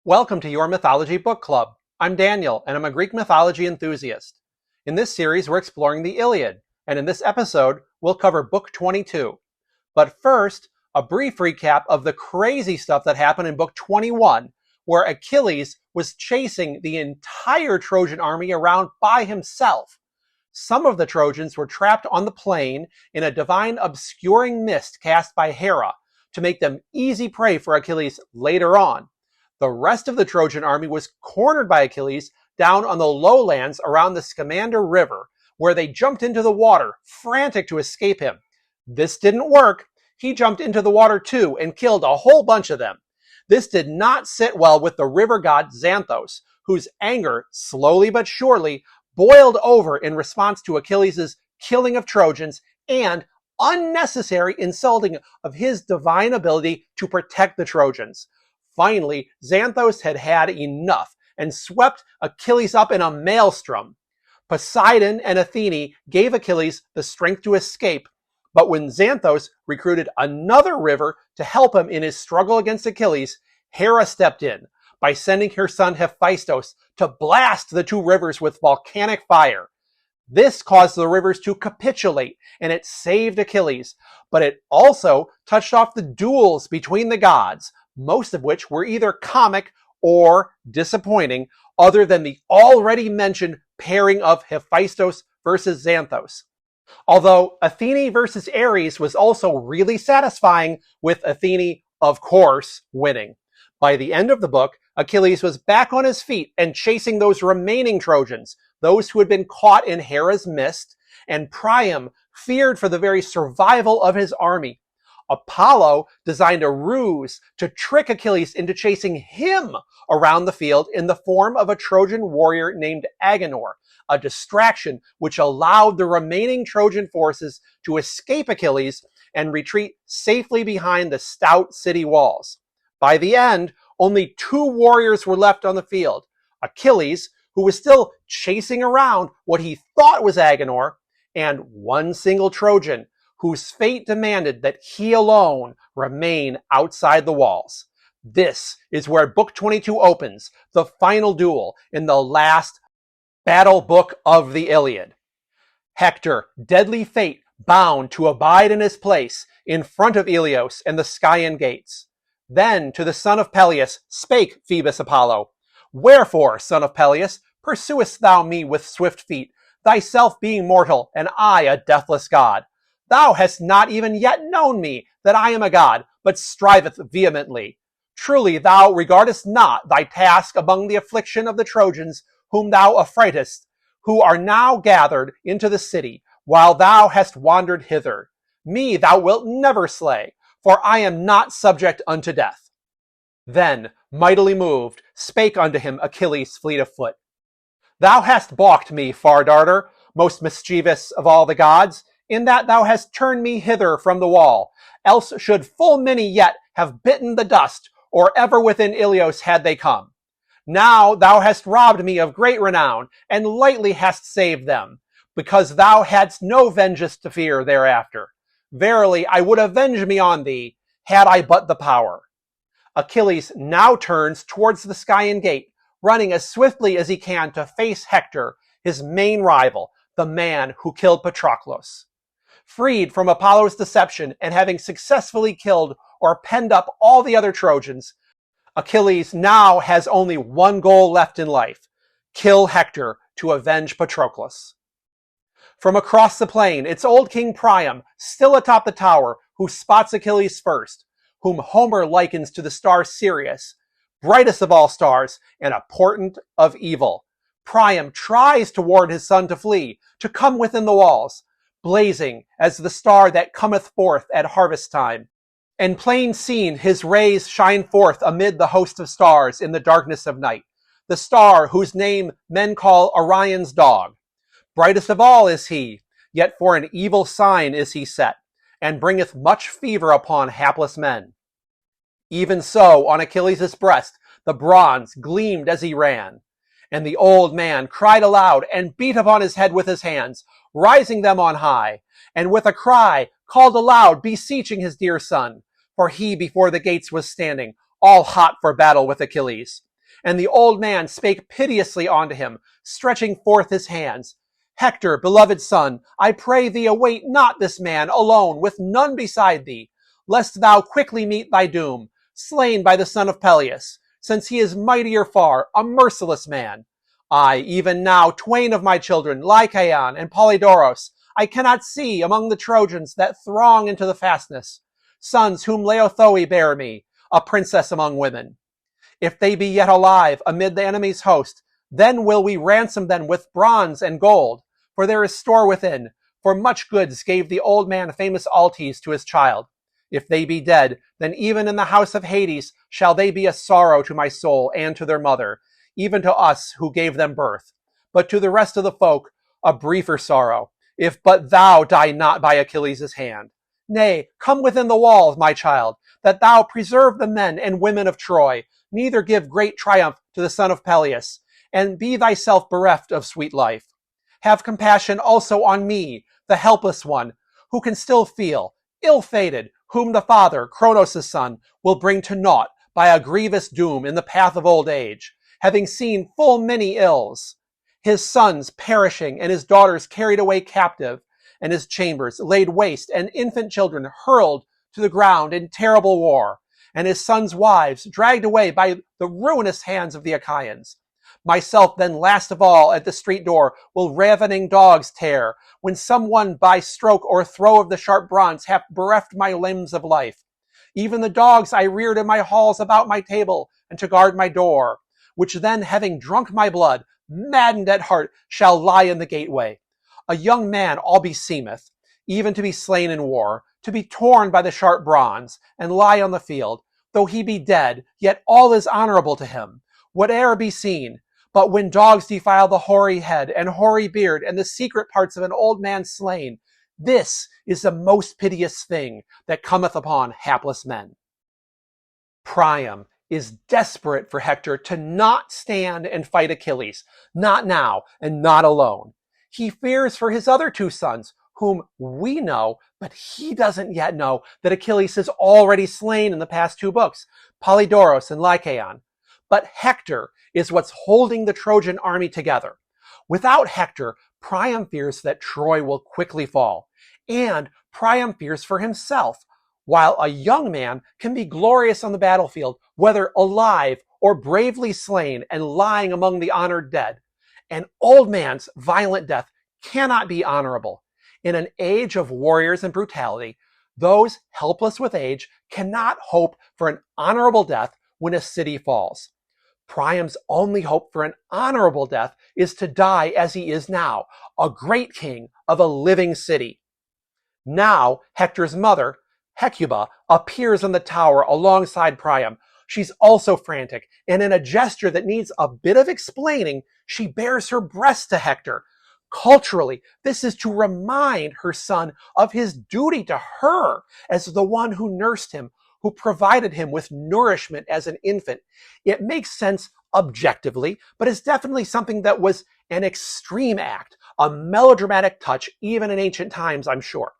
Welcome to Your Mythology Book Club. I'm Daniel, and I'm a Greek mythology enthusiast. In this series, we're exploring the Iliad, and in this episode, we'll cover Book 22. But first, a brief recap of the crazy stuff that happened in Book 21, where Achilles was chasing the entire Trojan army around by himself. Some of the Trojans were trapped on the plain in a divine obscuring mist cast by Hera to make them easy prey for Achilles later on. The rest of the Trojan army was cornered by Achilles down on the lowlands around the Scamander River, where they jumped into the water, frantic to escape him. This didn't work. He jumped into the water too and killed a whole bunch of them. This did not sit well with the river god Xanthos, whose anger, slowly but surely, boiled over in response to Achilles' killing of Trojans and unnecessary insulting of his divine ability to protect the Trojans. Finally, Xanthos had had enough and swept Achilles up in a maelstrom. Poseidon and Athene gave Achilles the strength to escape, but when Xanthos recruited another river to help him in his struggle against Achilles, Hera stepped in by sending her son Hephaestus to blast the two rivers with volcanic fire. This caused the rivers to capitulate, and it saved Achilles, but it also touched off the duels between the gods, most of which were either comic or disappointing, other than the already mentioned pairing of Hephaestus versus Xanthos. Although Athene versus Ares was also really satisfying, with Athene, of course, winning. By the end of the book, Achilles was back on his feet and chasing those remaining Trojans, those who had been caught in Hera's mist, and Priam feared for the very survival of his army. Apollo designed a ruse to trick Achilles into chasing him around the field in the form of a Trojan warrior named Agenor, a distraction which allowed the remaining Trojan forces to escape Achilles and retreat safely behind the stout city walls. By the end, only two warriors were left on the field: Achilles, who was still chasing around what he thought was Agenor, and one single Trojan, whose fate demanded that he alone remain outside the walls. This is where Book 22 opens, the final duel in the last battle book of the Iliad. Hector, deadly fate, bound to abide in his place in front of Ilios and the Scaean gates. Then to the son of Peleus spake Phoebus Apollo, "Wherefore, son of Peleus, pursuest thou me with swift feet, thyself being mortal, and I a deathless god? Thou hast not even yet known me, that I am a god, but striveth vehemently. Truly thou regardest not thy task among the affliction of the Trojans, whom thou affrightest, who are now gathered into the city, while thou hast wandered hither. Me thou wilt never slay, for I am not subject unto death." Then, mightily moved, spake unto him Achilles fleet of foot, "Thou hast balked me, far darter, most mischievous of all the gods, in that thou hast turned me hither from the wall, else should full many yet have bitten the dust, or ever within Ilios had they come. Now thou hast robbed me of great renown, and lightly hast saved them, because thou hadst no vengeance to fear thereafter. Verily, I would avenge me on thee, had I but the power." Achilles now turns towards the Scaean gate, running as swiftly as he can to face Hector, his main rival, the man who killed Patroclus. Freed from Apollo's deception and having successfully killed or penned up all the other Trojans, Achilles now has only one goal left in life: kill Hector to avenge Patroclus. From across the plain, it's old King Priam, still atop the tower, who spots Achilles first, whom Homer likens to the star Sirius, brightest of all stars and a portent of evil. Priam tries to warn his son to flee, to come within the walls, blazing as the star that cometh forth at harvest time. And plain seen his rays shine forth amid the host of stars in the darkness of night, the star whose name men call Orion's dog. Brightest of all is he, yet for an evil sign is he set, and bringeth much fever upon hapless men. Even so, on Achilles' breast, the bronze gleamed as he ran. And the old man cried aloud and beat upon his head with his hands, rising them on high, and with a cry called aloud, beseeching his dear son, for he before the gates was standing, all hot for battle with Achilles. And the old man spake piteously unto him, stretching forth his hands. Hector, beloved son, I pray thee await not this man alone, with none beside thee, lest thou quickly meet thy doom, slain by the son of Peleus, since he is mightier far, a merciless man. I, even now, twain of my children, Lycaon and Polydoros, I cannot see among the Trojans that throng into the fastness, sons whom Laothoe bare me, a princess among women. If they be yet alive amid the enemy's host, then will we ransom them with bronze and gold, for there is store within, for much goods gave the old man famous Altes to his child. If they be dead, then even in the house of Hades shall they be a sorrow to my soul and to their mother, even to us who gave them birth. But to the rest of the folk, a briefer sorrow, if but thou die not by Achilles' hand. Nay, come within the walls, my child, that thou preserve the men and women of Troy, neither give great triumph to the son of Peleus, and be thyself bereft of sweet life. Have compassion also on me, the helpless one, who can still feel, ill-fated, whom the father, Cronos' son, will bring to naught by a grievous doom in the path of old age, having seen full many ills, his sons perishing and his daughters carried away captive, and his chambers laid waste and infant children hurled to the ground in terrible war, and his sons' wives dragged away by the ruinous hands of the Achaeans. Myself then last of all at the street door will ravening dogs tear, when some one by stroke or throw of the sharp bronze hath bereft my limbs of life. Even the dogs I reared in my halls about my table and to guard my door, which then having drunk my blood, maddened at heart, shall lie in the gateway. A young man all beseemeth, even to be slain in war, to be torn by the sharp bronze, and lie on the field. Though he be dead, yet all is honorable to him, whate'er be seen. But when dogs defile the hoary head and hoary beard and the secret parts of an old man slain, this is the most piteous thing that cometh upon hapless men. Priam is desperate for Hector to not stand and fight Achilles, not now and not alone. He fears for his other two sons, whom we know, but he doesn't yet know that Achilles is already slain in the past two books, Polydoros and Lycaon. But Hector is what's holding the Trojan army together. Without Hector, Priam fears that Troy will quickly fall, and Priam fears for himself. While a young man can be glorious on the battlefield, whether alive or bravely slain and lying among the honored dead, an old man's violent death cannot be honorable. In an age of warriors and brutality, those helpless with age cannot hope for an honorable death when a city falls. Priam's only hope for an honorable death is to die as he is now, a great king of a living city. Now, Hector's mother, Hecuba, appears on the tower alongside Priam. She's also frantic, and in a gesture that needs a bit of explaining, she bares her breast to Hector. Culturally, this is to remind her son of his duty to her as the one who nursed him, who provided him with nourishment as an infant. It makes sense objectively, but it's definitely something that was an extreme act, a melodramatic touch, even in ancient times, I'm sure.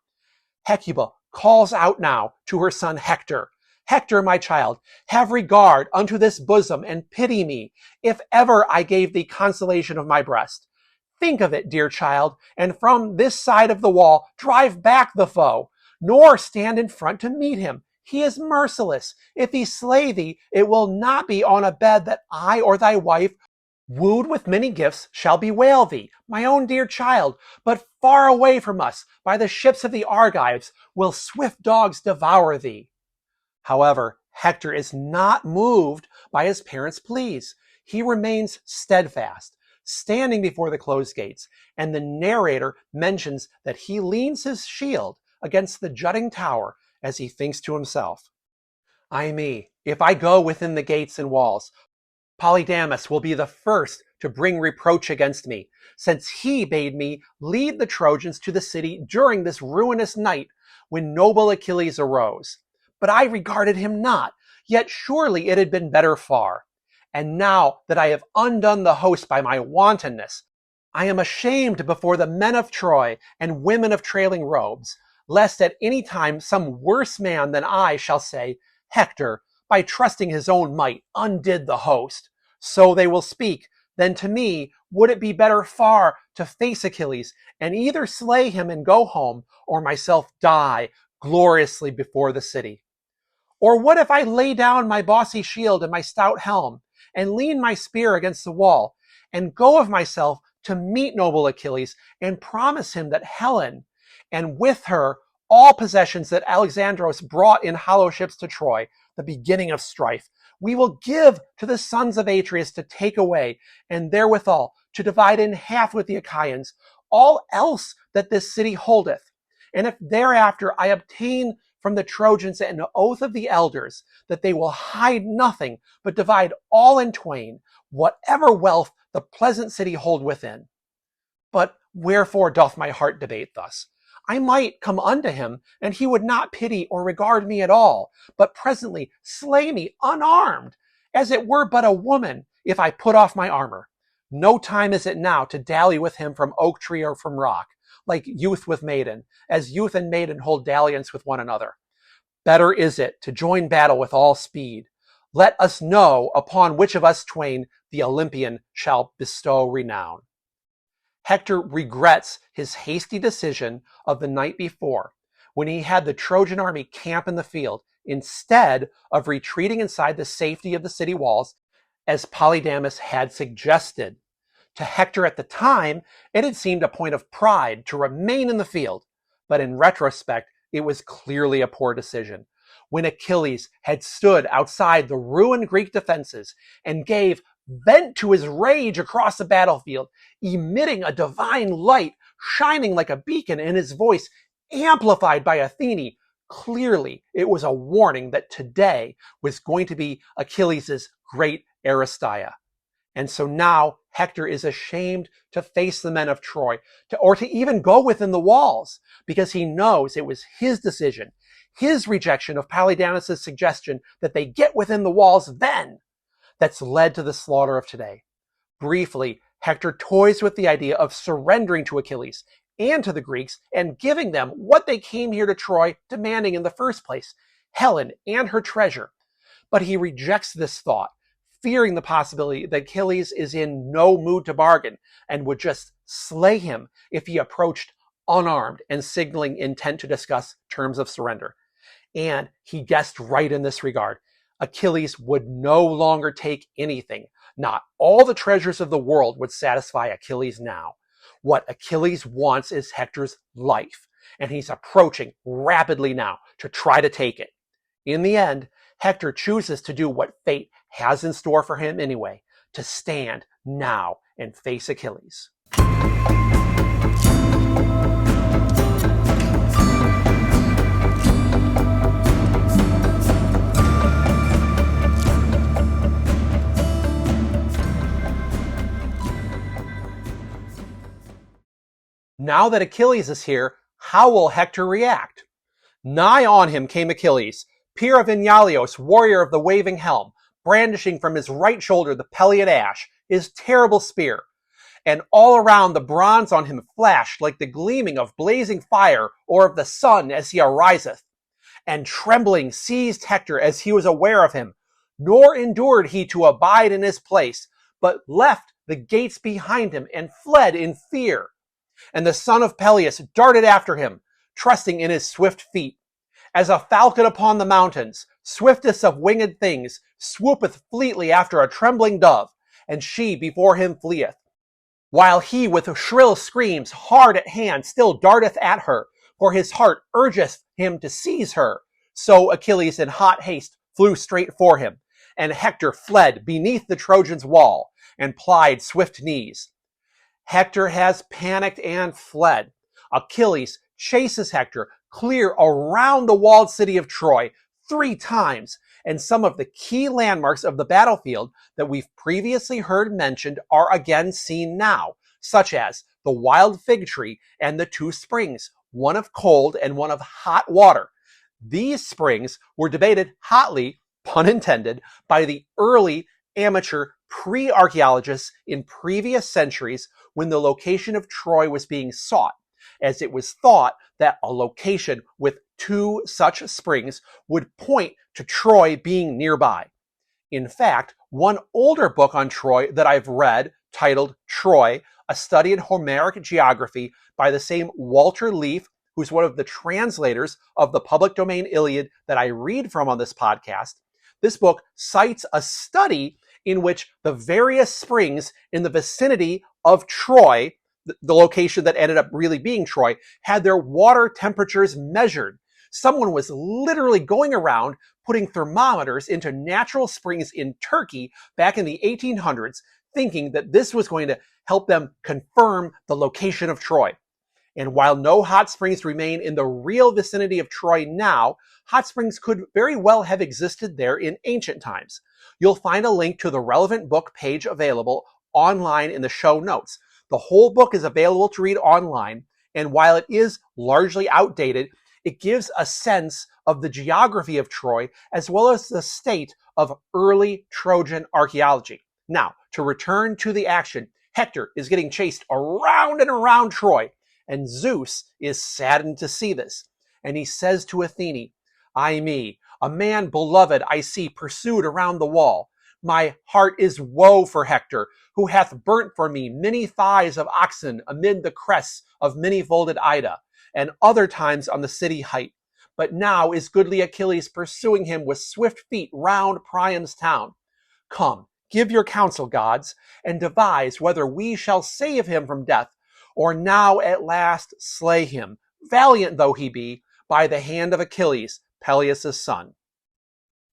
Hecuba calls out now to her son Hector. Hector, my child, have regard unto this bosom and pity me, if ever I gave thee consolation of my breast. Think of it, dear child, and from this side of the wall drive back the foe, nor stand in front to meet him. He is merciless. If he slay thee, it will not be on a bed that I or thy wife, wooed with many gifts, shall bewail thee, my own dear child, but far away from us, by the ships of the Argives, will swift dogs devour thee. However, Hector is not moved by his parents' pleas. He remains steadfast, standing before the closed gates, and the narrator mentions that he leans his shield against the jutting tower as he thinks to himself, "Ay me, if I go within the gates and walls, Polydamas will be the first to bring reproach against me, since he bade me lead the Trojans to the city during this ruinous night when noble Achilles arose. But I regarded him not, yet surely it had been better far. And now that I have undone the host by my wantonness, I am ashamed before the men of Troy and women of trailing robes, lest at any time some worse man than I shall say, Hector, by trusting his own might, undid the host. So they will speak, then to me would it be better far to face Achilles and either slay him and go home, or myself die gloriously before the city. Or what if I lay down my bossy shield and my stout helm, and lean my spear against the wall, and go of myself to meet noble Achilles, and promise him that Helen, and with her all possessions that Alexandros brought in hollow ships to Troy, the beginning of strife, we will give to the sons of Atreus to take away, and therewithal to divide in half with the Achaeans all else that this city holdeth. And if thereafter I obtain from the Trojans an oath of the elders that they will hide nothing, but divide all in twain, whatever wealth the pleasant city hold within. But wherefore doth my heart debate thus? I might come unto him, and he would not pity or regard me at all, but presently slay me unarmed, as it were but a woman, if I put off my armor. No time is it now to dally with him from oak tree or from rock, like youth with maiden, as youth and maiden hold dalliance with one another. Better is it to join battle with all speed. Let us know upon which of us twain the Olympian shall bestow renown. Hector regrets his hasty decision of the night before, when he had the Trojan army camp in the field, instead of retreating inside the safety of the city walls, as Polydamas had suggested. To Hector at the time, it had seemed a point of pride to remain in the field, but in retrospect, it was clearly a poor decision. When Achilles had stood outside the ruined Greek defenses and gave vent to his rage across the battlefield, emitting a divine light shining like a beacon, and his voice amplified by Athene, clearly it was a warning that today was going to be Achilles' great Aristeia. And so now Hector is ashamed to face the men of Troy, or to even go within the walls, because he knows it was his decision, his rejection of Polydamas' suggestion that they get within the walls then, that's led to the slaughter of today. Briefly, Hector toys with the idea of surrendering to Achilles and to the Greeks and giving them what they came here to Troy demanding in the first place, Helen and her treasure. But he rejects this thought, fearing the possibility that Achilles is in no mood to bargain and would just slay him if he approached unarmed and signaling intent to discuss terms of surrender. And he guessed right in this regard. Achilles would no longer take anything. Not all the treasures of the world would satisfy Achilles now. What Achilles wants is Hector's life, and he's approaching rapidly now to try to take it. In the end, Hector chooses to do what fate has in store for him anyway, to stand now and face Achilles. Now that Achilles is here, how will Hector react? Nigh on him came Achilles, peer of Enyalios, warrior of the waving helm, brandishing from his right shoulder the Peliad ash, his terrible spear. And all around the bronze on him flashed like the gleaming of blazing fire or of the sun as he ariseth. And trembling seized Hector as he was aware of him, nor endured he to abide in his place, but left the gates behind him and fled in fear. And the son of Peleus darted after him, trusting in his swift feet. As a falcon upon the mountains, swiftest of winged things, swoopeth fleetly after a trembling dove, and she before him fleeth. While he with shrill screams hard at hand still darteth at her, for his heart urgeth him to seize her. So Achilles in hot haste flew straight for him, and Hector fled beneath the Trojans' wall, and plied swift knees. Hector has panicked and fled. Achilles chases Hector clear around the walled city of Troy 3 times, and some of the key landmarks of the battlefield that we've previously heard mentioned are again seen now, such as the wild fig tree and the 2 springs, one of cold and one of hot water. These springs were debated hotly, pun intended, by the early amateur pre-archaeologists in previous centuries when the location of Troy was being sought, as it was thought that a location with 2 such springs would point to Troy being nearby. In fact, One older book on Troy that I've read, titled Troy, A Study in Homeric Geography by the same Walter Leaf, who's one of the translators of the public domain Iliad that I read from on this podcast. This book cites a study in which the various springs in the vicinity of Troy, the location that ended up really being Troy, had their water temperatures measured. Someone was literally going around putting thermometers into natural springs in Turkey back in the 1800s, thinking that this was going to help them confirm the location of Troy. And while no hot springs remain in the real vicinity of Troy now, hot springs could very well have existed there in ancient times. You'll find a link to the relevant book page available online in the show notes. The whole book is available to read online, and while it is largely outdated, it gives a sense of the geography of Troy as well as the state of early Trojan archaeology. Now, to return to the action, Hector is getting chased around and around Troy, and Zeus is saddened to see this. And he says to Athene, "Ay me, a man beloved I see pursued around the wall. My heart is woe for Hector, who hath burnt for me many thighs of oxen amid the crests of many-folded Ida, and other times on the city height. But now is goodly Achilles pursuing him with swift feet round Priam's town. Come, give your counsel, gods, and devise whether we shall save him from death, or now at last slay him, valiant though he be, by the hand of Achilles, Peleus' son."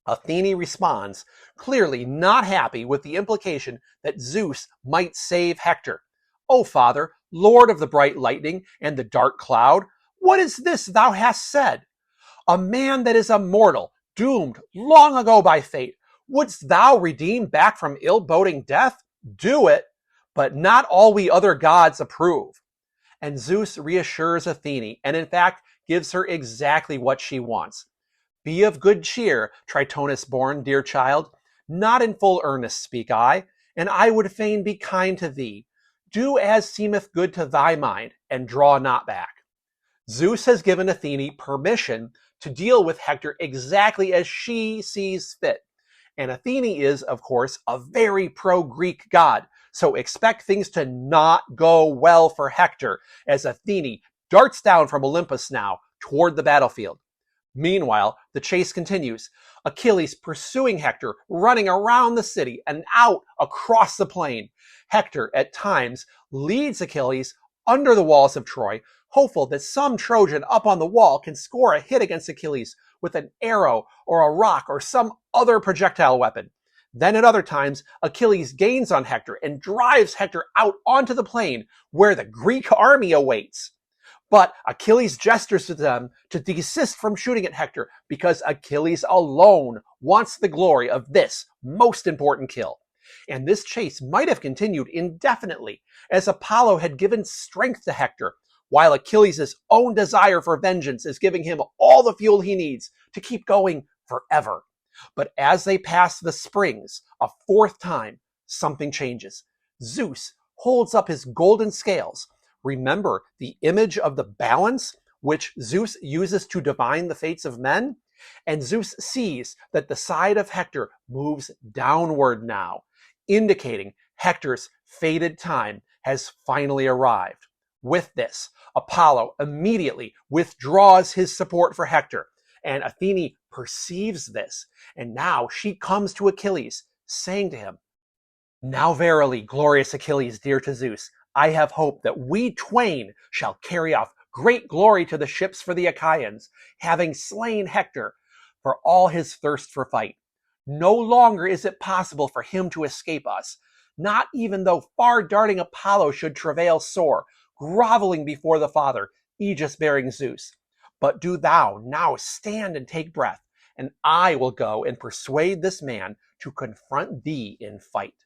Athene responds, clearly not happy with the implication that Zeus might save Hector. "O father, lord of the bright lightning and the dark cloud, what is this thou hast said? A man that is a mortal, doomed long ago by fate, wouldst thou redeem back from ill-boding death? Do it, but not all we other gods approve." And Zeus reassures Athene, and in fact gives her exactly what she wants. "Be of good cheer, Tritonus-born, dear child. Not in full earnest speak I, and I would fain be kind to thee. Do as seemeth good to thy mind, and draw not back." Zeus has given Athene permission to deal with Hector exactly as she sees fit. And Athene is, of course, a very pro-Greek god, so expect things to not go well for Hector as Athene darts down from Olympus now toward the battlefield. Meanwhile, the chase continues. Achilles pursuing Hector, running around the city and out across the plain. Hector, at times, leads Achilles under the walls of Troy, hopeful that some Trojan up on the wall can score a hit against Achilles with an arrow or a rock or some other projectile weapon. Then at other times, Achilles gains on Hector and drives Hector out onto the plain where the Greek army awaits. But Achilles gestures to them to desist from shooting at Hector because Achilles alone wants the glory of this most important kill. And this chase might have continued indefinitely, as Apollo had given strength to Hector, while Achilles' own desire for vengeance is giving him all the fuel he needs to keep going forever. But as they pass the springs a fourth time, something changes. Zeus holds up his golden scales. Remember the image of the balance, which Zeus uses to divine the fates of men? And Zeus sees that the side of Hector moves downward now, indicating Hector's fated time has finally arrived. With this, Apollo immediately withdraws his support for Hector, and Athene perceives this, and now she comes to Achilles, saying to him, "Now verily, glorious Achilles, dear to Zeus, I have hope that we twain shall carry off great glory to the ships for the Achaeans, having slain Hector for all his thirst for fight. No longer is it possible for him to escape us, not even though far-darting Apollo should travail sore, groveling before the Father, aegis-bearing Zeus. But do thou now stand and take breath, and I will go and persuade this man to confront thee in fight."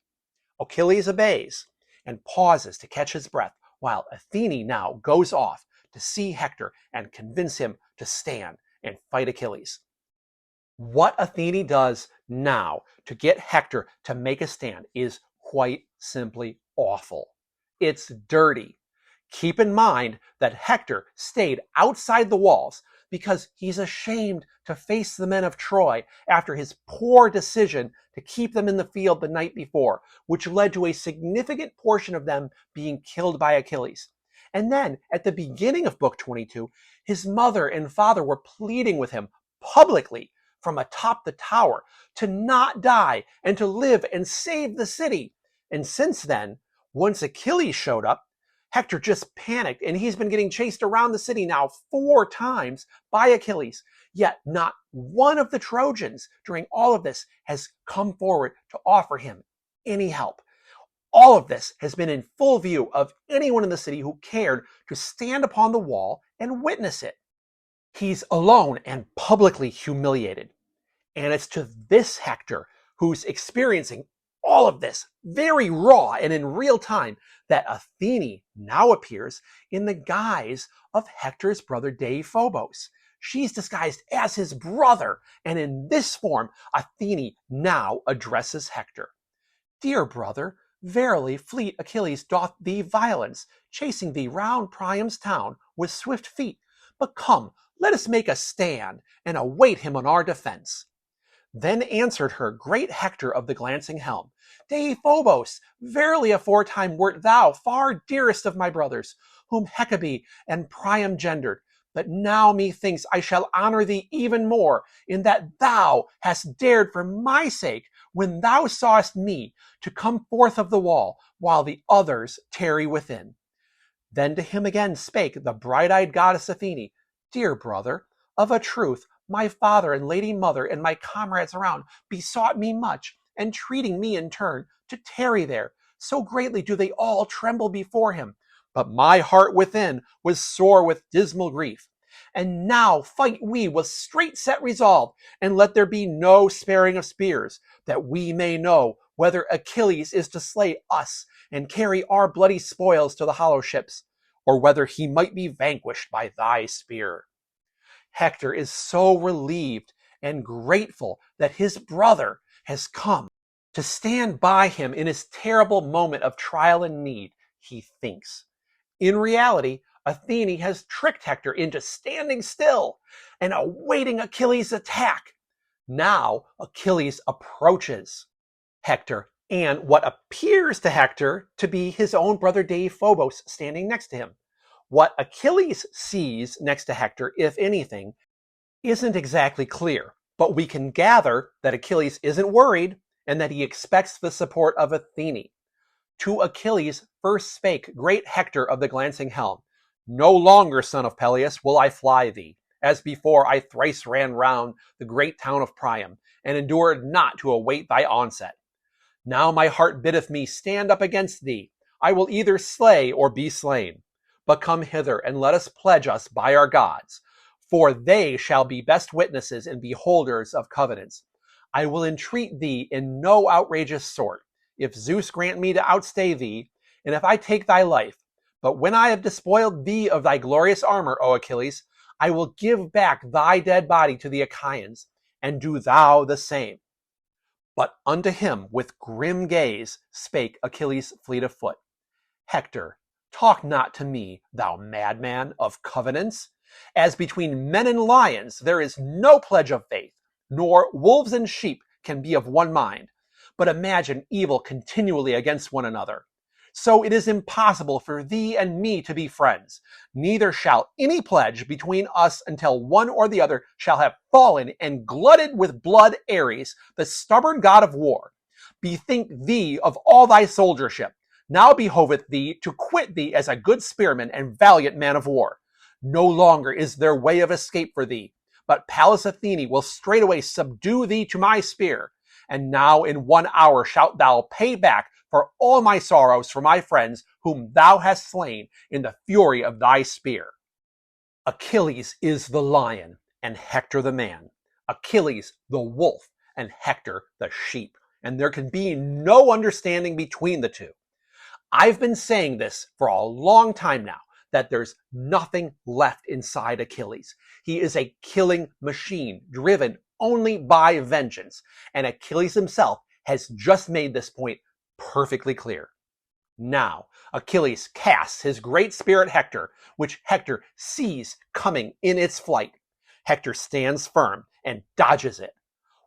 Achilles obeys and pauses to catch his breath, while Athene now goes off to see Hector and convince him to stand and fight Achilles. What Athene does now to get Hector to make a stand is quite simply awful. It's dirty. Keep in mind that Hector stayed outside the walls. because he's ashamed to face the men of Troy after his poor decision to keep them in the field the night before, which led to a significant portion of them being killed by Achilles. And then, at the beginning of Book 22, his mother and father were pleading with him publicly from atop the tower to not die and to live and save the city. And since then, once Achilles showed up, Hector just panicked, and he's been getting chased around the city now 4 times by Achilles. Yet not one of the Trojans during all of this has come forward to offer him any help. All of this has been in full view of anyone in the city who cared to stand upon the wall and witness it. He's alone and publicly humiliated. And it's to this Hector, who's experiencing all of this very raw and in real time, that Athene now appears in the guise of Hector's brother Deiphobos. She's disguised as his brother, and in this form, Athene now addresses Hector. Dear brother, verily fleet Achilles doth thee violence, chasing thee round Priam's town with swift feet. But come, let us make a stand, and await him on our defense. Then answered her great Hector of the glancing helm, Deiphobos, verily aforetime wert thou far dearest of my brothers, whom Hecabe and Priam gendered. But now methinks I shall honor thee even more, in that thou hast dared for my sake, when thou sawest me, to come forth of the wall, while the others tarry within. Then to him again spake the bright-eyed goddess Athene, Dear brother, of a truth, my father and lady mother and my comrades around besought me much, entreating me in turn to tarry there. So greatly do they all tremble before him. But my heart within was sore with dismal grief. And now fight we with straight set resolve, and let there be no sparing of spears, that we may know whether Achilles is to slay us and carry our bloody spoils to the hollow ships, or whether he might be vanquished by thy spear. Hector is so relieved and grateful that his brother has come to stand by him in his terrible moment of trial and need, he thinks. In reality, Athene has tricked Hector into standing still and awaiting Achilles' attack. Now Achilles approaches Hector, and what appears to Hector to be his own brother Deiphobos standing next to him. What Achilles sees next to Hector, if anything, isn't exactly clear, but we can gather that Achilles isn't worried and that he expects the support of Athene. To Achilles first spake great Hector of the glancing helm, No longer, son of Peleus, will I fly thee, as before I thrice ran round the great town of Priam, and endured not to await thy onset. Now my heart biddeth me stand up against thee. I will either slay or be slain. But come hither, and let us pledge us by our gods, for they shall be best witnesses and beholders of covenants. I will entreat thee in no outrageous sort, if Zeus grant me to outstay thee, and if I take thy life. But when I have despoiled thee of thy glorious armor, O Achilles, I will give back thy dead body to the Achaeans, and do thou the same. But unto him with grim gaze spake Achilles fleet of foot, Hector, talk not to me, thou madman, of covenants. As between men and lions there is no pledge of faith, nor wolves and sheep can be of one mind, but imagine evil continually against one another. So it is impossible for thee and me to be friends, neither shall any pledge between us until one or the other shall have fallen and glutted with blood Ares, the stubborn god of war. Bethink thee of all thy soldiership. Now behoveth thee to quit thee as a good spearman and valiant man of war. No longer is there way of escape for thee, but Pallas Athene will straightway subdue thee to my spear. And now in 1 hour shalt thou pay back for all my sorrows for my friends whom thou hast slain in the fury of thy spear. Achilles is the lion and Hector the man. Achilles the wolf and Hector the sheep. And there can be no understanding between the two. I've been saying this for a long time now, that there's nothing left inside Achilles. He is a killing machine, driven only by vengeance. And Achilles himself has just made this point perfectly clear. Now, Achilles casts his great spear at Hector, which Hector sees coming in its flight. Hector stands firm and dodges it.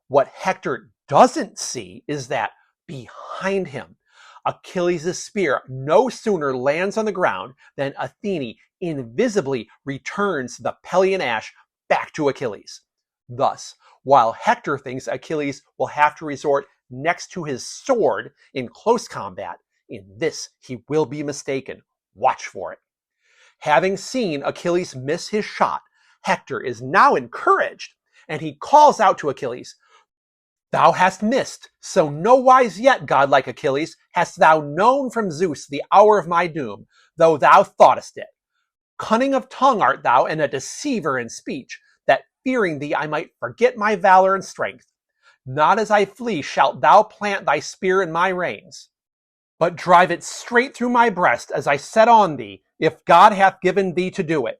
What Hector doesn't see is that behind him, Achilles' spear no sooner lands on the ground than Athene invisibly returns the Pelian ash back to Achilles. Thus, while Hector thinks Achilles will have to resort next to his sword in close combat, in this he will be mistaken. Watch for it. Having seen Achilles miss his shot, Hector is now encouraged, and he calls out to Achilles, "Thou hast missed, so no wise yet, godlike Achilles, hast thou known from Zeus the hour of my doom, though thou thoughtest it. Cunning of tongue art thou, and a deceiver in speech, that fearing thee I might forget my valor and strength. Not as I flee shalt thou plant thy spear in my reins, but drive it straight through my breast as I set on thee, if God hath given thee to do it.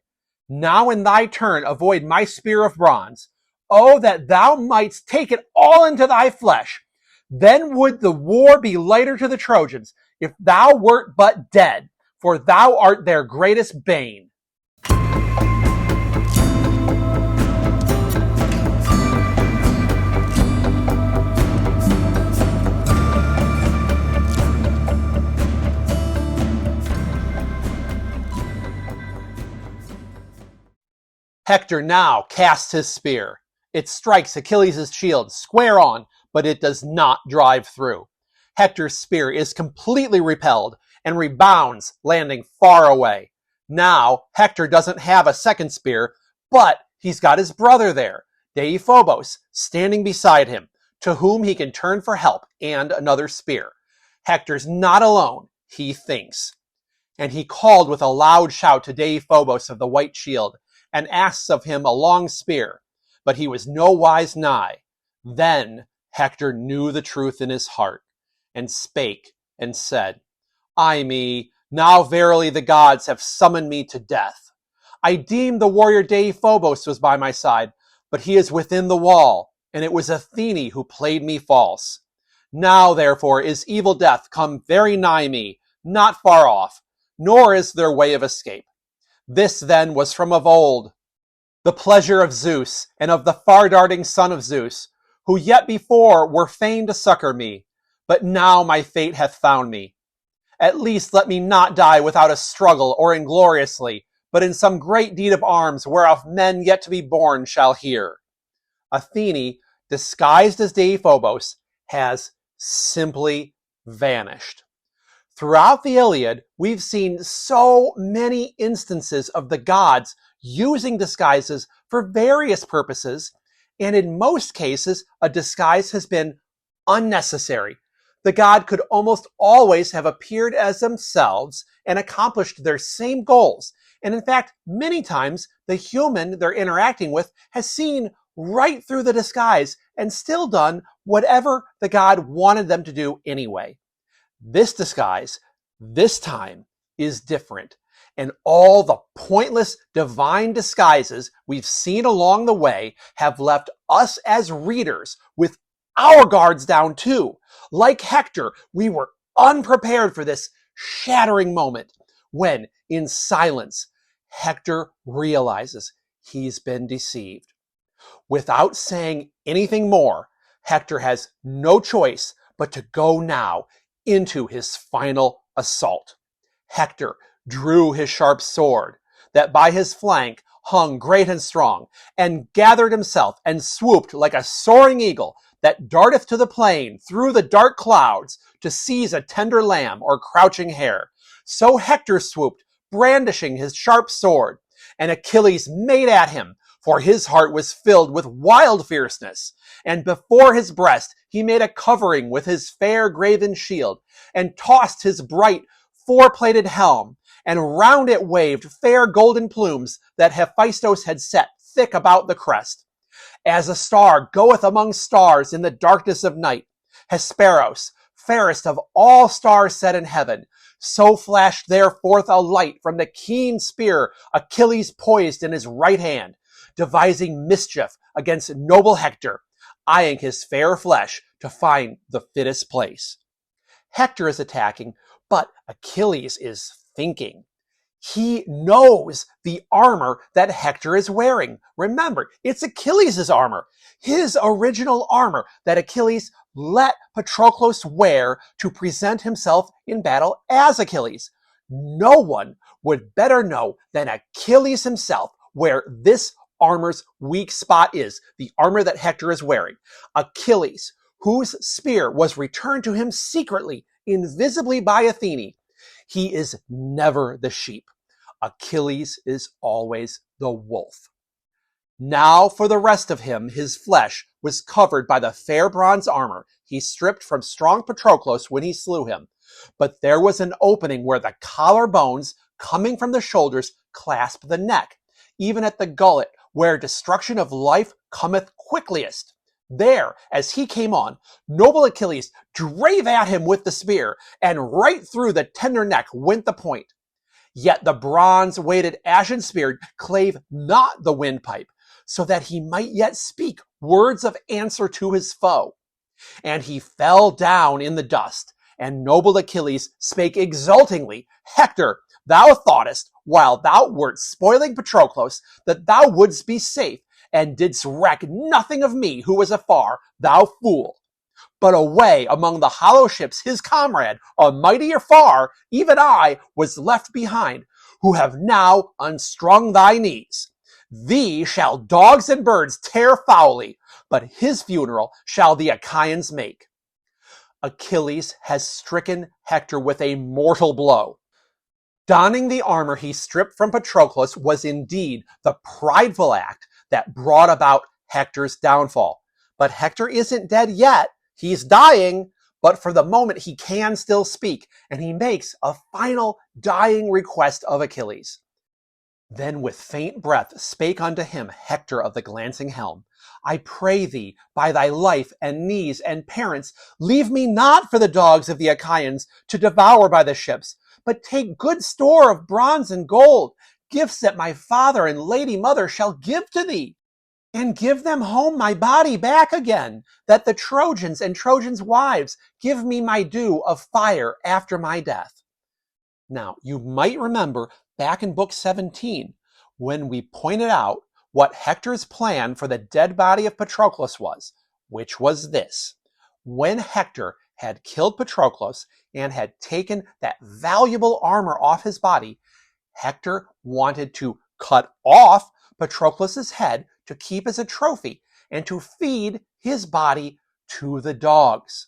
Now in thy turn avoid my spear of bronze. Oh, that thou mightst take it all into thy flesh. Then would the war be lighter to the Trojans, if thou wert but dead, for thou art their greatest bane." Hector now casts his spear. It strikes Achilles' shield square on, but it does not drive through. Hector's spear is completely repelled and rebounds, landing far away. Now, Hector doesn't have a second spear, but he's got his brother there, Deiphobos, standing beside him, to whom he can turn for help and another spear. Hector's not alone, he thinks. And he called with a loud shout to Deiphobos of the white shield, and asks of him a long spear, but he was no wise nigh. Then Hector knew the truth in his heart, and spake and said, "Ay me, now verily the gods have summoned me to death. I deemed the warrior Deiphobos was by my side, but he is within the wall, and it was Athene who played me false. Now therefore is evil death come very nigh me, not far off, nor is there way of escape. This then was from of old, the pleasure of Zeus, and of the far-darting son of Zeus, who yet before were fain to succor me, but now my fate hath found me. At least let me not die without a struggle or ingloriously, but in some great deed of arms whereof men yet to be born shall hear." Athene, disguised as Deiphobos, has simply vanished. Throughout the Iliad, we've seen so many instances of the gods using disguises for various purposes, and in most cases, a disguise has been unnecessary. The god could almost always have appeared as themselves and accomplished their same goals. And in fact, many times, the human they're interacting with has seen right through the disguise and still done whatever the god wanted them to do anyway. This disguise, this time, is different. And all the pointless divine disguises we've seen along the way have left us as readers with our guards down too. Like Hector, we were unprepared for this shattering moment when, in silence, Hector realizes he's been deceived. Without saying anything more, Hector has no choice but to go now into his final assault. Hector drew his sharp sword, that by his flank hung great and strong, and gathered himself and swooped like a soaring eagle that darteth to the plain through the dark clouds to seize a tender lamb or crouching hare. So Hector swooped, brandishing his sharp sword, and Achilles made at him, for his heart was filled with wild fierceness. And before his breast he made a covering with his fair graven shield, and tossed his bright four-plated helm, and round it waved fair golden plumes that Hephaestus had set thick about the crest. As a star goeth among stars in the darkness of night, Hesperos, fairest of all stars set in heaven, so flashed there forth a light from the keen spear Achilles poised in his right hand, devising mischief against noble Hector, eyeing his fair flesh to find the fittest place. Hector is attacking, but Achilles is thinking. He knows the armor that Hector is wearing. Remember, it's Achilles' armor, his original armor that Achilles let Patroclus wear to present himself in battle as Achilles. No one would better know than Achilles himself where this armor's weak spot is, the armor that Hector is wearing. Achilles, whose spear was returned to him secretly, invisibly by Athene. He is never the sheep. Achilles is always the wolf. Now for the rest of him, his flesh was covered by the fair bronze armor he stripped from strong Patroclus when he slew him. But there was an opening where the collar bones coming from the shoulders clasp the neck, even at the gullet where destruction of life cometh quickliest. There, as he came on, noble Achilles drave at him with the spear, and right through the tender neck went the point. Yet the bronze-weighted ashen spear clave not the windpipe, so that he might yet speak words of answer to his foe. And he fell down in the dust, and noble Achilles spake exultingly, Hector, thou thoughtest, while thou wert spoiling Patroclus, that thou wouldst be safe, and didst reck nothing of me who was afar, thou fool. But away among the hollow ships his comrade, a mightier far, even I, was left behind, who have now unstrung thy knees. Thee shall dogs and birds tear foully, but his funeral shall the Achaeans make. Achilles has stricken Hector with a mortal blow. Donning the armor he stripped from Patroclus was indeed the prideful act that brought about Hector's downfall. But Hector isn't dead yet. He's dying, but for the moment he can still speak, and he makes a final dying request of Achilles. Then with faint breath spake unto him Hector of the glancing helm, I pray thee, by thy life and knees and parents, leave me not for the dogs of the Achaeans to devour by the ships, but take good store of bronze and gold, gifts that my father and lady mother shall give to thee, and give them home my body back again, that the Trojans and Trojans' wives give me my due of fire after my death. Now, you might remember back in book 17, when we pointed out what Hector's plan for the dead body of Patroclus was, which was this. When Hector had killed Patroclus and had taken that valuable armor off his body, Hector wanted to cut off Patroclus's head to keep as a trophy and to feed his body to the dogs.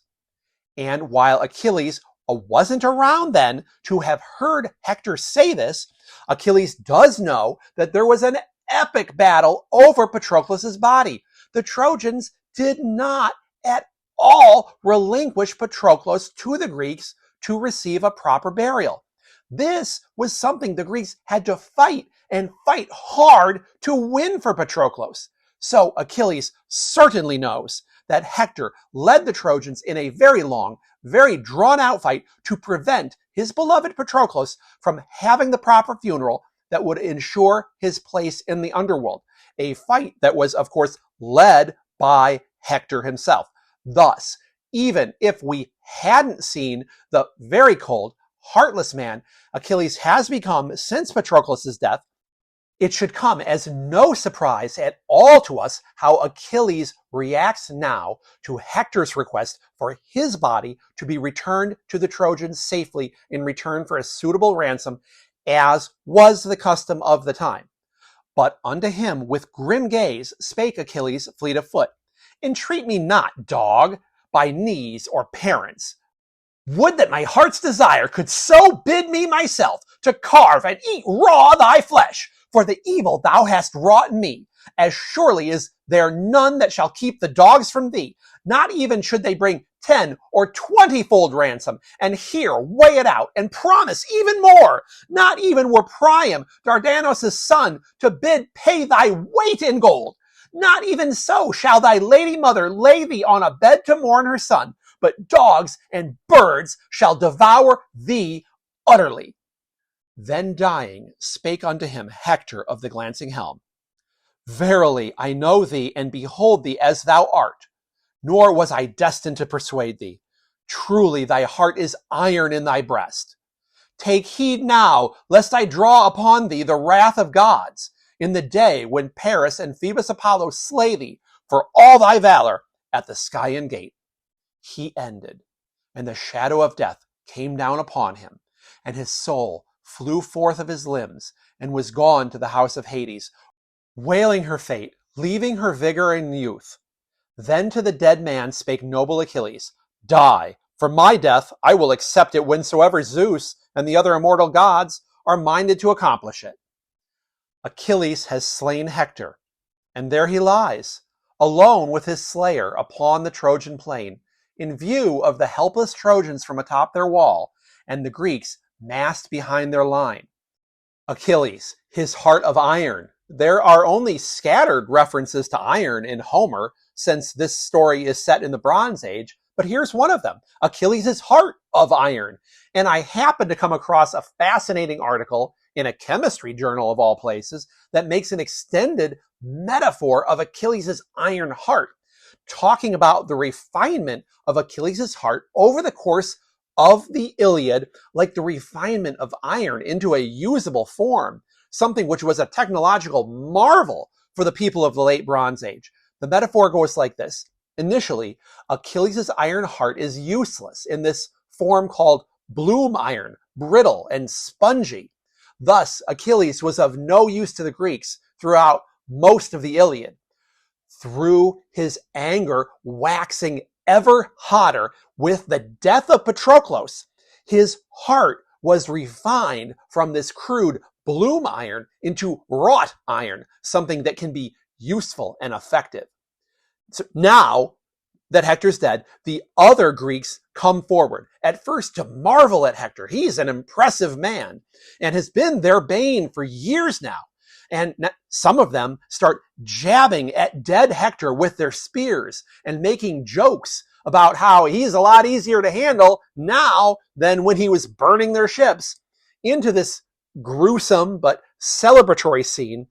And while Achilles wasn't around then to have heard Hector say this, Achilles does know that there was an epic battle over Patroclus's body. The Trojans did not at all relinquish Patroclus to the Greeks to receive a proper burial. This was something the Greeks had to fight and fight hard to win for Patroclus. So Achilles certainly knows that Hector led the Trojans in a very long, very drawn-out fight to prevent his beloved Patroclus from having the proper funeral that would ensure his place in the underworld. A fight that was, of course, led by Hector himself. Thus, even if we hadn't seen the very cold, heartless man Achilles has become since Patroclus' death, it should come as no surprise at all to us how Achilles reacts now to Hector's request for his body to be returned to the Trojans safely in return for a suitable ransom, as was the custom of the time. But unto him with grim gaze spake Achilles fleet of foot, Entreat me not, dog, by knees or parents. Would that my heart's desire could so bid me myself to carve and eat raw thy flesh, for the evil thou hast wrought in me. As surely is there none that shall keep the dogs from thee, not even should they bring 10 or 20-fold ransom, and here weigh it out, and promise even more. Not even were Priam, Dardanus' son, to bid pay thy weight in gold. Not even so shall thy lady mother lay thee on a bed to mourn her son, but dogs and birds shall devour thee utterly. Then dying, spake unto him Hector of the glancing helm, Verily, I know thee and behold thee as thou art, nor was I destined to persuade thee. Truly, thy heart is iron in thy breast. Take heed now, lest I draw upon thee the wrath of gods, in the day when Paris and Phoebus Apollo slay thee for all thy valor at the Scaean gate. He ended, and the shadow of death came down upon him, and his soul flew forth of his limbs, and was gone to the house of Hades, wailing her fate, leaving her vigor and youth. Then to the dead man spake noble Achilles, Die, for my death I will accept it whensoever Zeus and the other immortal gods are minded to accomplish it. Achilles has slain Hector, and there he lies, alone with his slayer upon the Trojan plain, in view of the helpless Trojans from atop their wall, and the Greeks massed behind their line. Achilles, his heart of iron. There are only scattered references to iron in Homer, since this story is set in the Bronze Age, but here's one of them, Achilles' heart of iron. And I happened to come across a fascinating article in a chemistry journal of all places that makes an extended metaphor of Achilles' iron heart, talking about the refinement of Achilles' heart over the course of the Iliad, like the refinement of iron into a usable form, something which was a technological marvel for the people of the late Bronze Age. The metaphor goes like this. Initially, Achilles' iron heart is useless in this form called bloom iron, brittle and spongy. Thus, Achilles was of no use to the Greeks throughout most of the Iliad. Through his anger waxing ever hotter with the death of Patroclus, his heart was refined from this crude bloom iron into wrought iron, something that can be useful and effective. So now that Hector's dead, the other Greeks come forward, at first to marvel at Hector. He's an impressive man and has been their bane for years now. And some of them start jabbing at dead Hector with their spears and making jokes about how he's a lot easier to handle now than when he was burning their ships. Into this gruesome but celebratory scene,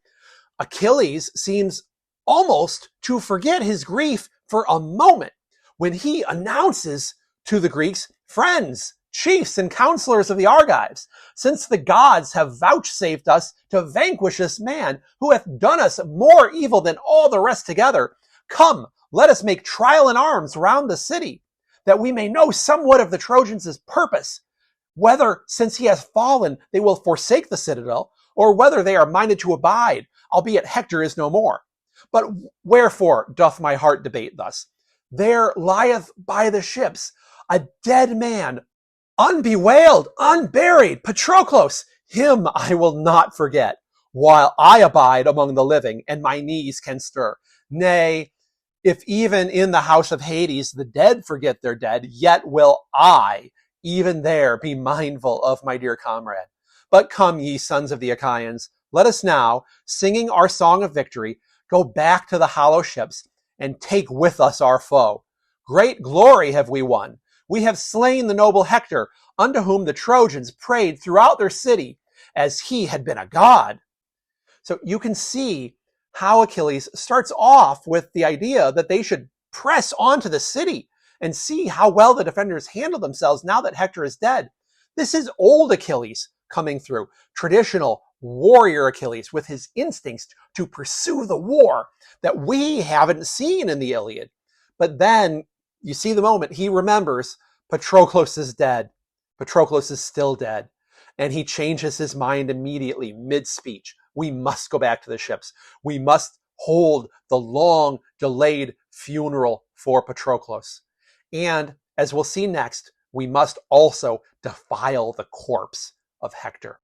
Achilles seems almost to forget his grief for a moment when he announces to the Greeks, friends, chiefs, and counselors of the Argives, since the gods have vouchsafed us to vanquish this man who hath done us more evil than all the rest together, come, let us make trial in arms round the city, that we may know somewhat of the Trojans' purpose, whether since he has fallen they will forsake the citadel, or whether they are minded to abide, albeit Hector is no more. But wherefore doth my heart debate thus? There lieth by the ships a dead man, unbewailed, unburied, Patroclus, him I will not forget, while I abide among the living, and my knees can stir. Nay, if even in the house of Hades the dead forget their dead, yet will I, even there, be mindful of my dear comrade. But come, ye sons of the Achaeans, let us now, singing our song of victory, go back to the hollow ships and take with us our foe. Great glory have we won. We have slain the noble Hector, unto whom the Trojans prayed throughout their city, as he had been a god. So you can see how Achilles starts off with the idea that they should press onto the city and see how well the defenders handle themselves now that Hector is dead. This is old Achilles coming through, traditional warrior Achilles with his instincts to pursue the war that we haven't seen in the Iliad. But then you see the moment he remembers Patroclus is dead. Patroclus is still dead. And he changes his mind immediately mid-speech. We must go back to the ships. We must hold the long delayed funeral for Patroclus. And as we'll see next, we must also defile the corpse of Hector.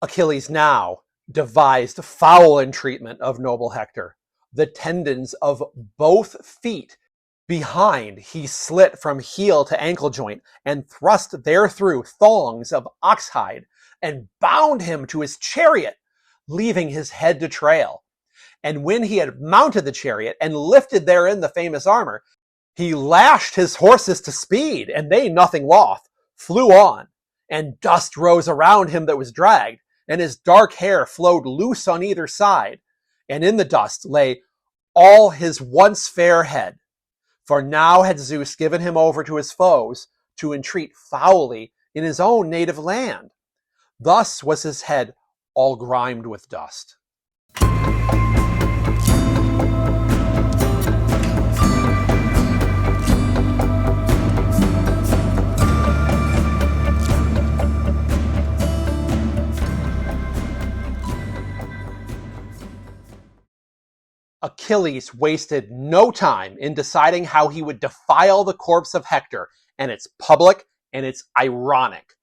Achilles now devised foul entreatment of noble Hector. The tendons of both feet behind he slit from heel to ankle joint, and thrust therethrough thongs of oxhide, and bound him to his chariot, leaving his head to trail. And when he had mounted the chariot and lifted therein the famous armor, he lashed his horses to speed, and they, nothing loth, flew on. And dust rose around him that was dragged, and his dark hair flowed loose on either side. And in the dust lay all his once fair head. For now had Zeus given him over to his foes to entreat foully in his own native land. Thus was his head all grimed with dust. Achilles wasted no time in deciding how he would defile the corpse of Hector, and it's public and it's ironic.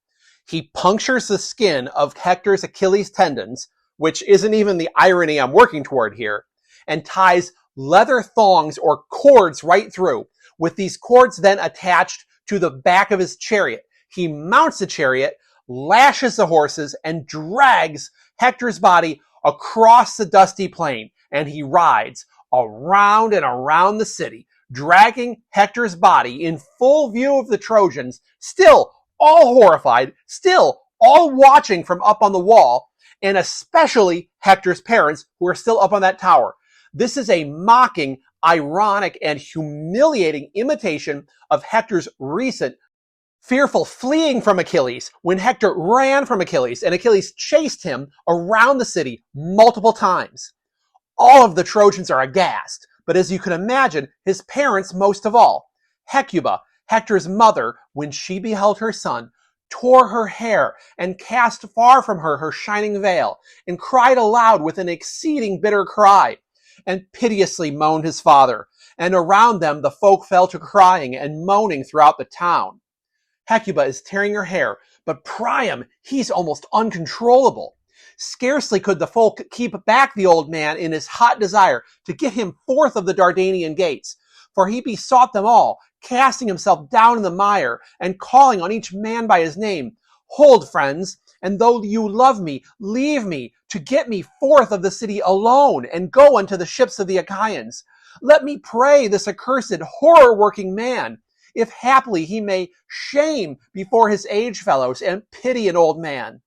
He punctures the skin of Hector's Achilles tendons, which isn't even the irony I'm working toward here, and ties leather thongs or cords right through, with these cords then attached to the back of his chariot. He mounts the chariot, lashes the horses, and drags Hector's body across the dusty plain, and he rides around and around the city, dragging Hector's body in full view of the Trojans, still all horrified, still all watching from up on the wall, and especially Hector's parents, who are still up on that tower. This is a mocking, ironic, and humiliating imitation of Hector's recent fearful fleeing from Achilles when Hector ran from Achilles and Achilles chased him around the city multiple times. All of the Trojans are aghast, but as you can imagine, his parents most of all. Hecuba, Hector's mother, when she beheld her son, tore her hair and cast far from her her shining veil, and cried aloud with an exceeding bitter cry, and piteously moaned his father. And around them the folk fell to crying and moaning throughout the town. Hecuba is tearing her hair, but Priam, he's almost uncontrollable. Scarcely could the folk keep back the old man in his hot desire to get him forth of the Dardanian gates, for he besought them all, casting himself down in the mire and calling on each man by his name. Hold, friends, and though you love me, leave me to get me forth of the city alone and go unto the ships of the Achaeans. Let me pray this accursed horror-working man, if haply he may shame before his age fellows and pity an old man.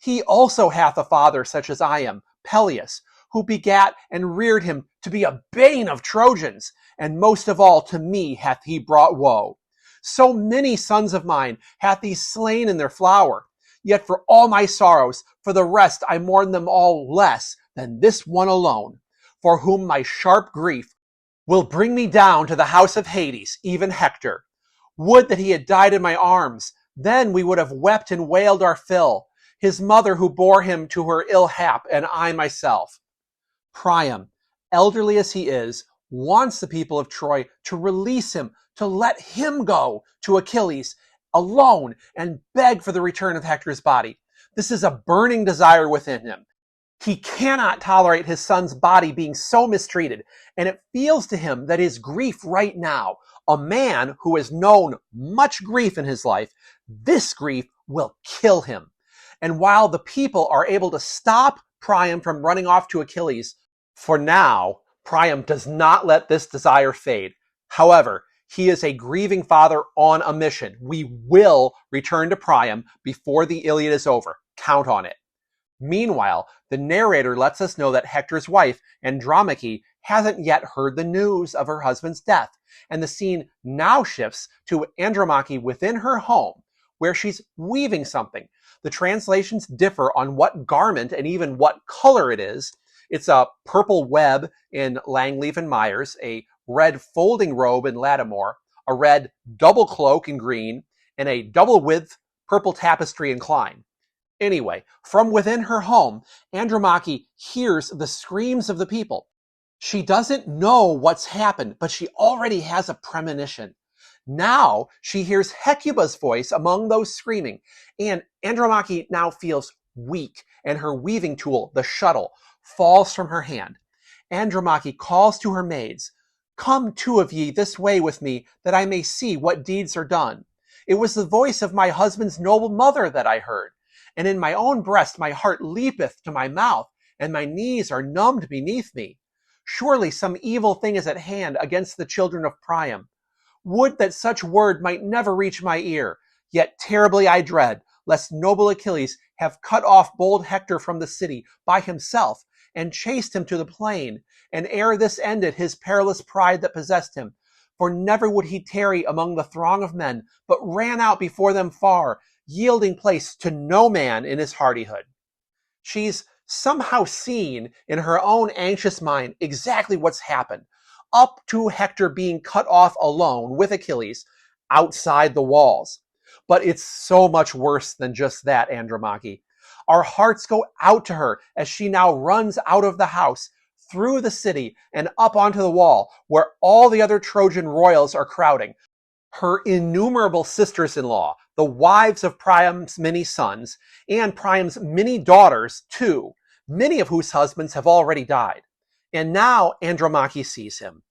He also hath a father such as I am, Peleus, who begat and reared him to be a bane of Trojans, and most of all to me hath he brought woe. So many sons of mine hath he slain in their flower, yet for all my sorrows, for the rest I mourn them all less than this one alone, for whom my sharp grief will bring me down to the house of Hades, even Hector. Would that he had died in my arms, then we would have wept and wailed our fill, his mother who bore him to her ill hap, and I myself. Priam, elderly as he is, wants the people of Troy to release him, to let him go to Achilles alone and beg for the return of Hector's body. This is a burning desire within him. He cannot tolerate his son's body being so mistreated, and it feels to him that his grief right now, a man who has known much grief in his life, this grief will kill him. And while the people are able to stop Priam from running off to Achilles, for now, Priam does not let this desire fade. However, he is a grieving father on a mission. We will return to Priam before the Iliad is over. Count on it. Meanwhile, the narrator lets us know that Hector's wife, Andromache, hasn't yet heard the news of her husband's death, and the scene now shifts to Andromache within her home, where she's weaving something. The translations differ on what garment and even what color it is. It's a purple web in Langleaf and Myers, a red folding robe in Lattimore, a red double cloak in Green, and a double width purple tapestry in Klein. Anyway, from within her home, Andromache hears the screams of the people. She doesn't know what's happened, but she already has a premonition. Now she hears Hecuba's voice among those screaming, and Andromache now feels weak, and her weaving tool, the shuttle, falls from her hand. Andromache calls to her maids, "Come, two of ye, this way with me, that I may see what deeds are done. It was the voice of my husband's noble mother that I heard, and in my own breast my heart leapeth to my mouth, and my knees are numbed beneath me. Surely some evil thing is at hand against the children of Priam. Would that such word might never reach my ear, yet terribly I dread, lest noble Achilles have cut off bold Hector from the city by himself, and chased him to the plain, and ere this ended his perilous pride that possessed him. For never would he tarry among the throng of men, but ran out before them far, yielding place to no man in his hardihood. She's somehow seen in her own anxious mind exactly what's happened, up to Hector being cut off alone with Achilles outside the walls. But it's so much worse than just that, Andromache. Our hearts go out to her as she now runs out of the house, through the city, and up onto the wall, where all the other Trojan royals are crowding. Her innumerable sisters-in-law, the wives of Priam's many sons, and Priam's many daughters too, many of whose husbands have already died. And now Andromache sees him.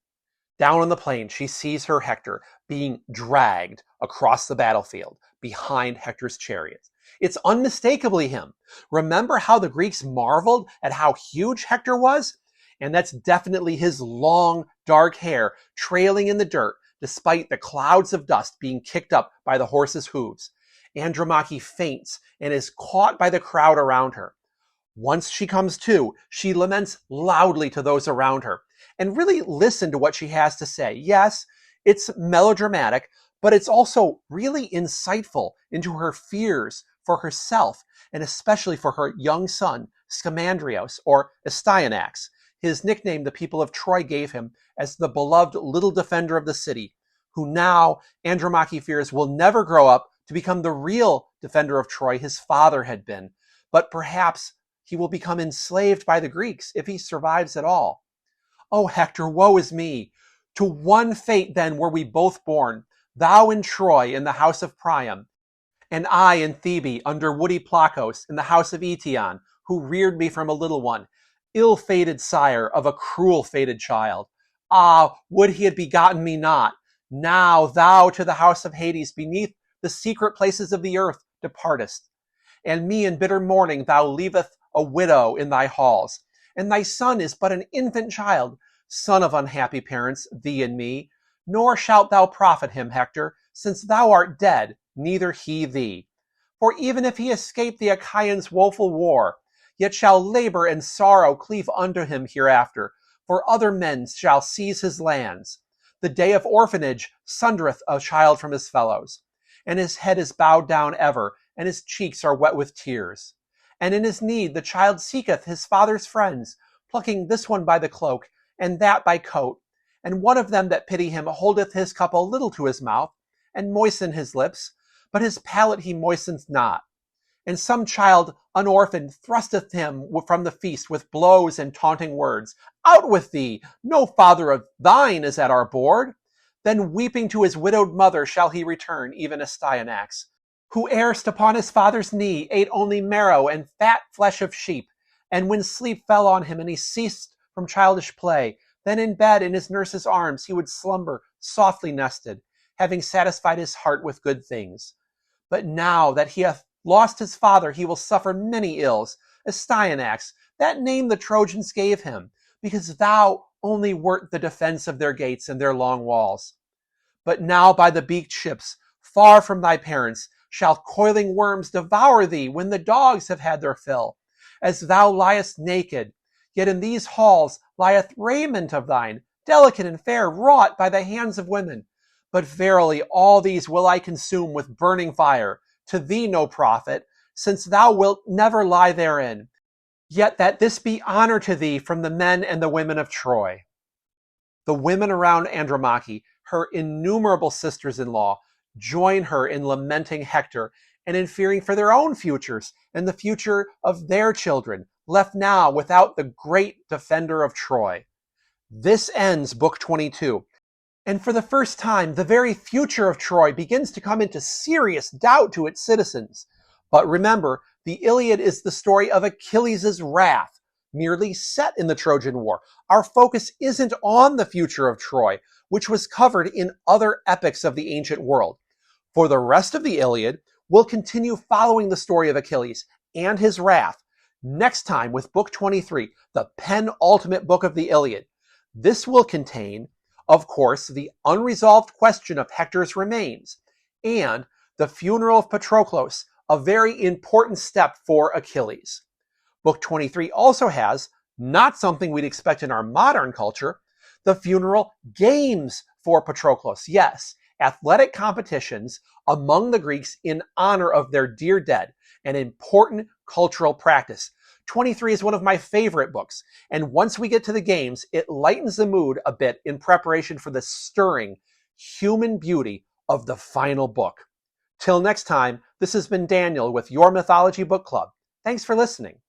Down on the plain, she sees her Hector being dragged across the battlefield behind Hector's chariot. It's unmistakably him. Remember how the Greeks marveled at how huge Hector was? And that's definitely his long, dark hair trailing in the dirt, despite the clouds of dust being kicked up by the horse's hooves. Andromache faints and is caught by the crowd around her. Once she comes to, she laments loudly to those around her. And really listen to what she has to say. Yes, it's melodramatic, but it's also really insightful into her fears for herself, and especially for her young son, Scamandrios, or Astyanax, his nickname the people of Troy gave him as the beloved little defender of the city, who now Andromache fears will never grow up to become the real defender of Troy his father had been, but perhaps he will become enslaved by the Greeks if he survives at all. Oh, Hector, woe is me! To one fate then were we both born, thou in Troy in the house of Priam, and I in Thebe under woody Plakos in the house of Eetion, who reared me from a little one, ill-fated sire of a cruel-fated child. Ah, would he had begotten me not! Now thou to the house of Hades beneath the secret places of the earth departest, and me in bitter mourning thou leavest a widow in thy halls, and thy son is but an infant child, son of unhappy parents, thee and me. Nor shalt thou profit him, Hector, since thou art dead, neither he thee. For even if he escape the Achaeans' woeful war, yet shall labor and sorrow cleave unto him hereafter, for other men shall seize his lands. The day of orphanage sundereth a child from his fellows, and his head is bowed down ever, and his cheeks are wet with tears. And in his need the child seeketh his father's friends, plucking this one by the cloak, and that by coat. And one of them that pity him holdeth his cup a little to his mouth, and moisten his lips, but his palate he moistens not. And some child unorphaned thrusteth him from the feast with blows and taunting words. Out with thee! No father of thine is at our board. Then weeping to his widowed mother shall he return, even Astyanax, who erst upon his father's knee ate only marrow and fat flesh of sheep. And when sleep fell on him and he ceased from childish play, then in bed in his nurse's arms he would slumber softly nested, having satisfied his heart with good things. But now that he hath lost his father, he will suffer many ills. Astyanax, that name the Trojans gave him, because thou only wert the defense of their gates and their long walls. But now by the beaked ships, far from thy parents, shall coiling worms devour thee when the dogs have had their fill. As thou liest naked, yet in these halls lieth raiment of thine, delicate and fair, wrought by the hands of women. But verily all these will I consume with burning fire, to thee no profit, since thou wilt never lie therein. Yet that this be honor to thee from the men and the women of Troy. The women around Andromache, her innumerable sisters-in-law, join her in lamenting Hector and in fearing for their own futures and the future of their children, left now without the great defender of Troy. This ends Book 22. And for the first time, the very future of Troy begins to come into serious doubt to its citizens. But remember, the Iliad is the story of Achilles' wrath, merely set in the Trojan War. Our focus isn't on the future of Troy, which was covered in other epics of the ancient world. For the rest of the Iliad, we'll continue following the story of Achilles and his wrath, next time with Book 23, the penultimate book of the Iliad. This will contain, of course, the unresolved question of Hector's remains, and the funeral of Patroclus, a very important step for Achilles. Book 23 also has, not something we'd expect in our modern culture, the funeral games for Patroclus, yes, athletic competitions among the Greeks in honor of their dear dead, an important cultural practice. 23 is one of my favorite books, and once we get to the games, it lightens the mood a bit in preparation for the stirring human beauty of the final book. Till next time, this has been Daniel with Your Mythology Book Club. Thanks for listening.